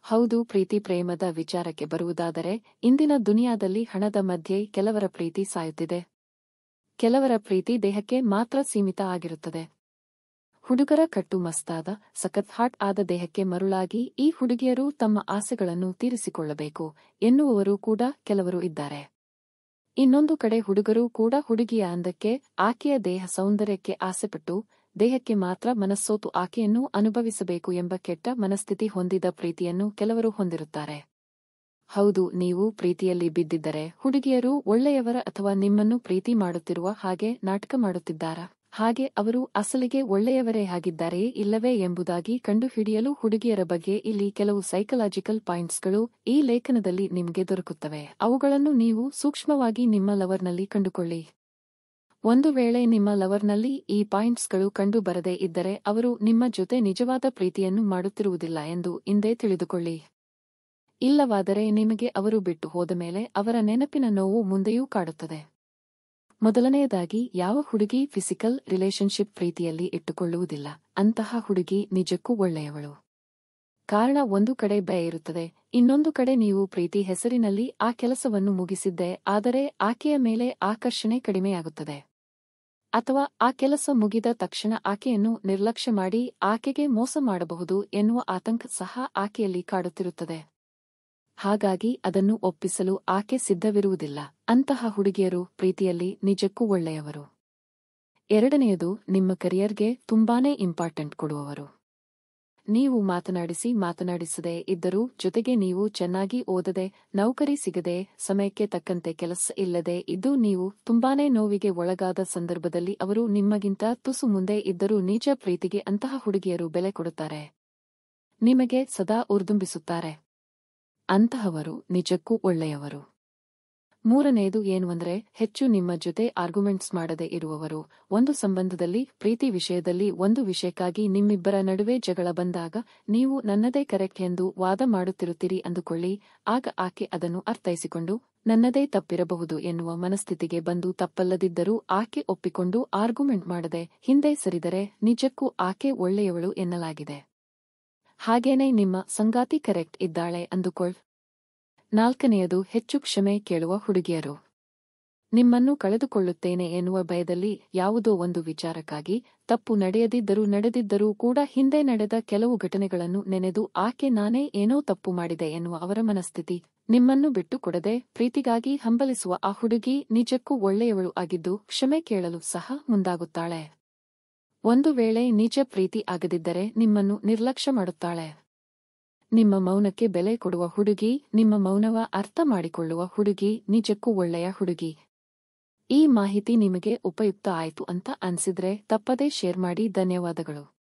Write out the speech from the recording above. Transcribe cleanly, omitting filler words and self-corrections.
ಹೌದು, ಪ್ರೀತಿ ಪ್ರೇಮದ ವಿಚಾರಕ್ಕೆ ಬರುವುದಾದರೆ ಇಂದಿನ ದುನಿಯಾದಲ್ಲಿ ಹಣದ ಮಧ್ಯೆ ಕೆಲವರ ಪ್ರೀತಿ ಸಾಯುತ್ತಿದೆ. ಕೆಲವರ ಪ್ರೀತಿ ದೇಹಕ್ಕೆ ಮಾತ್ರ ಸೀಮಿತ ಆಗಿರುತ್ತದೆ. ಹುಡುಗರ ಕಟ್ಟು ಮಸ್ತಾದ ಸಖತ್ ಹಾಟ್ ಆದ ದೇಹಕ್ಕೆ ಮರುಳಾಗಿ ಈ ಹುಡುಗಿಯರು ತಮ್ಮ ಆಸೆಗಳನ್ನು ತೀರಿಸಿಕೊಳ್ಳಬೇಕು ಎನ್ನುವವರು ಕೂಡ ಕೆಲವರು ಇದ್ದಾರೆ. ಇನ್ನೊಂದು ಕಡೆ ಹುಡುಗರು ಕೂಡ ಹುಡುಗಿಯ ಅಂದಕ್ಕೆ, ಆಕೆಯ ದೇಹ ಸೌಂದರ್ಯಕ್ಕೆ ಆಸೆಪಟ್ಟು ದೇಹಕ್ಕೆ ಮಾತ್ರ ಮನಸ್ಸೋತು ಆಕೆಯನ್ನು ಅನುಭವಿಸಬೇಕು ಎಂಬ ಕೆಟ್ಟ ಮನಸ್ಥಿತಿ ಹೊಂದಿದ ಪ್ರೀತಿಯನ್ನು ಕೆಲವರು ಹೊಂದಿರುತ್ತಾರೆ. ಹೌದು, ನೀವು ಪ್ರೀತಿಯಲ್ಲಿ ಬಿದ್ದಿದ್ದರೆ ಹುಡುಗಿಯರು ಒಳ್ಳೆಯವರ ಅಥವಾ ನಿಮ್ಮನ್ನು ಪ್ರೀತಿ ಮಾಡುತ್ತಿರುವ ಹಾಗೆ ನಾಟಕ ಮಾಡುತ್ತಿದ್ದಾರಾ, ಹಾಗೆ ಅವರು ಅಸಲಿಗೆ ಒಳ್ಳೆಯವರೇ ಆಗಿದ್ದಾರೆಯೇ ಇಲ್ಲವೇ ಎಂಬುದಾಗಿ ಕಂಡುಹಿಡಿಯಲು ಹುಡುಗಿಯರ ಬಗ್ಗೆ ಇಲ್ಲಿ ಕೆಲವು ಸೈಕಲಾಜಿಕಲ್ ಪಾಯಿಂಟ್ಸ್ಗಳು ಈ ಲೇಖನದಲ್ಲಿ ನಿಮಗೆ ದೊರಕುತ್ತವೆ. ಅವುಗಳನ್ನು ನೀವು ಸೂಕ್ಷ್ಮವಾಗಿ ನಿಮ್ಮ ಲವರ್ನಲ್ಲಿ ಕಂಡುಕೊಳ್ಳಿ. ಒಂದು ವೇಳೆ ನಿಮ್ಮ ಲವರ್ನಲ್ಲಿ ಈ ಪಾಯಿಂಟ್ಸ್ಗಳು ಕಂಡು ಬರದೇ ಇದ್ದರೆ ಅವರು ನಿಮ್ಮ ಜೊತೆ ನಿಜವಾದ ಪ್ರೀತಿಯನ್ನು ಮಾಡುತ್ತಿರುವುದಿಲ್ಲ ಎಂದು ಇಂದೇ ತಿಳಿದುಕೊಳ್ಳಿ. ಇಲ್ಲವಾದರೆ ನಿಮಗೆ ಅವರು ಬಿಟ್ಟು ಹೋದ ಮೇಲೆ ಅವರ ನೆನಪಿನ ನೋವು ಮುಂದೆಯೂ ಕಾಡುತ್ತದೆ. ಮೊದಲನೆಯದಾಗಿ, ಯಾವ ಹುಡುಗಿ ಫಿಸಿಕಲ್ ರಿಲೇಶನ್ಶಿಪ್ ಪ್ರೀತಿಯಲ್ಲಿ ಇಟ್ಟುಕೊಳ್ಳುವುದಿಲ್ಲ, ಅಂತಹ ಹುಡುಗಿ ನಿಜಕ್ಕೂ ಒಳ್ಳೆಯವಳು. ಕಾರಣ, ಒಂದು ಕಡೆ ಭಯ ಇರುತ್ತದೆ, ಇನ್ನೊಂದು ಕಡೆ ನೀವು ಪ್ರೀತಿ ಹೆಸರಿನಲ್ಲಿ ಆ ಕೆಲಸವನ್ನು ಮುಗಿಸಿದ್ದೆ ಆದರೆ ಆಕೆಯ ಮೇಲೆ ಆಕರ್ಷಣೆ ಕಡಿಮೆಯಾಗುತ್ತದೆ. ಅಥವಾ ಆ ಕೆಲಸ ಮುಗಿದ ತಕ್ಷಣ ಆಕೆಯನ್ನು ನಿರ್ಲಕ್ಷ್ಯ ಮಾಡಿ ಆಕೆಗೆ ಮೋಸ ಮಾಡಬಹುದು ಎನ್ನುವ ಆತಂಕ ಸಹ ಆಕೆಯಲ್ಲಿ ಕಾಡುತ್ತಿರುತ್ತದೆ. ಹಾಗಾಗಿ ಅದನ್ನು ಒಪ್ಪಿಸಲು ಆಕೆ ಸಿದ್ಧವಿರುವುದಿಲ್ಲ. ಅಂತಹ ಹುಡುಗಿಯರು ಪ್ರೀತಿಯಲ್ಲಿ ನಿಜಕ್ಕೂ ಒಳ್ಳೆಯವರು. ಎರಡನೆಯದು, ನಿಮ್ಮ ಕರಿಯರ್ಗೆ ತುಂಬಾನೇ ಇಂಪಾರ್ಟೆಂಟ್ ಕೊಡುವವರು. ನೀವು ಮಾತನಾಡಿಸದೇ ಇದ್ದರೂ ಜೊತೆಗೆ ನೀವು ಚೆನ್ನಾಗಿ ಓದದೆ, ನೌಕರಿ ಸಿಗದೆ, ಸಮಯಕ್ಕೆ ತಕ್ಕಂತೆ ಕೆಲಸ ಇಲ್ಲದೆ ಇದ್ದು ನೀವು ತುಂಬಾನೇ ನೋವಿಗೆ ಒಳಗಾದ ಸಂದರ್ಭದಲ್ಲಿ ಅವರು ನಿಮಗಿಂತ ತುಸು ಮುಂದೆ ಇದ್ದರೂ ನಿಜ ಪ್ರೀತಿಗೆ ಅಂತಹ ಹುಡುಗಿಯರು ಬೆಲೆ ಕೊಡುತ್ತಾರೆ. ನಿಮಗೆ ಸದಾ ಉರ್ದುಂಬಿಸುತ್ತಾರೆ. ಅಂತಹವರು ನಿಜಕ್ಕೂ ಒಳ್ಳೆಯವರು. ಮೂರನೆಯದು ಏನುವಂದ್ರೆ, ಹೆಚ್ಚು ನಿಮ್ಮ ಜೊತೆ ಆರ್ಗ್ಯುಮೆಂಟ್ಸ್ ಮಾಡದೆ ಇರುವವರು. ಒಂದು ಸಂಬಂಧದಲ್ಲಿ, ಪ್ರೀತಿ ವಿಷಯದಲ್ಲಿ ಒಂದು ವಿಷಯಕ್ಕಾಗಿ ನಿಮ್ಮಿಬ್ಬರ ನಡುವೆ ಜಗಳ ಬಂದಾಗ ನೀವು ನನ್ನದೇ ಕರೆಕ್ಟ್ ಎಂದು ವಾದ ಮಾಡುತ್ತಿರುತ್ತೀರಿ ಅಂದುಕೊಳ್ಳಿ. ಆಗ ಆಕೆ ಅದನ್ನು ಅರ್ಥೈಸಿಕೊಂಡು ನನ್ನದೇ ತಪ್ಪಿರಬಹುದು ಎನ್ನುವ ಮನಸ್ಥಿತಿಗೆ ಬಂದು ತಪ್ಪಲ್ಲದಿದ್ದರೂ ಆಕೆ ಒಪ್ಪಿಕೊಂಡು ಆರ್ಗ್ಯುಮೆಂಟ್ ಮಾಡದೆ ಹಿಂದೆ ಸರಿದರೆ ನಿಜಕ್ಕೂ ಆಕೆ ಒಳ್ಳೆಯವಳು ಎನ್ನಲಾಗಿದೆ. ಹಾಗೇನೇ ನಿಮ್ಮ ಸಂಗಾತಿ ಕರೆಕ್ಟ್ ಇದ್ದಾಳೆ ಅಂದುಕೊಳ್ಳ್. ನಾಲ್ಕನೆಯದು, ಹೆಚ್ಚು ಕ್ಷಮೆ ಕೇಳುವ ಹುಡುಗಿಯರು. ನಿಮ್ಮನ್ನು ಕಳೆದುಕೊಳ್ಳುತ್ತೇನೆ ಎನ್ನುವ ಭಯದಲ್ಲಿ ಯಾವುದೋ ಒಂದು ವಿಚಾರಕ್ಕಾಗಿ, ತಪ್ಪು ನಡೆದಿದ್ದರೂ ಕೂಡ ಹಿಂದೆ ನಡೆದ ಕೆಲವು ಘಟನೆಗಳನ್ನು ನೆನೆದು ಆಕೆ ನಾನೇ ಏನೋ ತಪ್ಪು ಮಾಡಿದೆ ಎನ್ನುವ ಅವರ ಮನಸ್ಥಿತಿ, ನಿಮ್ಮನ್ನು ಬಿಟ್ಟು ಕೊಡದೆ ಪ್ರೀತಿಗಾಗಿ ಹಂಬಲಿಸುವ ಆ ಹುಡುಗಿ ನಿಜಕ್ಕೂ ಒಳ್ಳೆಯವಳು ಆಗಿದ್ದು ಕ್ಷಮೆ ಕೇಳಲು ಸಹ ಮುಂದಾಗುತ್ತಾಳೆ. ಒಂದು ವೇಳೆ ನಿಜ ಪ್ರೀತಿ ಆಗದಿದ್ದರೆ ನಿಮ್ಮನ್ನು ನಿರ್ಲಕ್ಷ್ಯ ಮಾಡುತ್ತಾಳೆ. ನಿಮ್ಮ ಮೌನಕ್ಕೆ ಬೆಲೆ ಕೊಡುವ ಹುಡುಗಿ, ನಿಮ್ಮ ಮೌನವ ಅರ್ಥ ಮಾಡಿಕೊಳ್ಳುವ ಹುಡುಗಿ ನಿಜಕ್ಕೂ ಒಳ್ಳೆಯ ಹುಡುಗಿ. ಈ ಮಾಹಿತಿ ನಿಮಗೆ ಉಪಯುಕ್ತ ಆಯ್ತು ಅಂತ ಅನ್ಸಿದ್ರೆ ತಪ್ಪದೇ ಶೇರ್ ಮಾಡಿ. ಧನ್ಯವಾದಗಳು.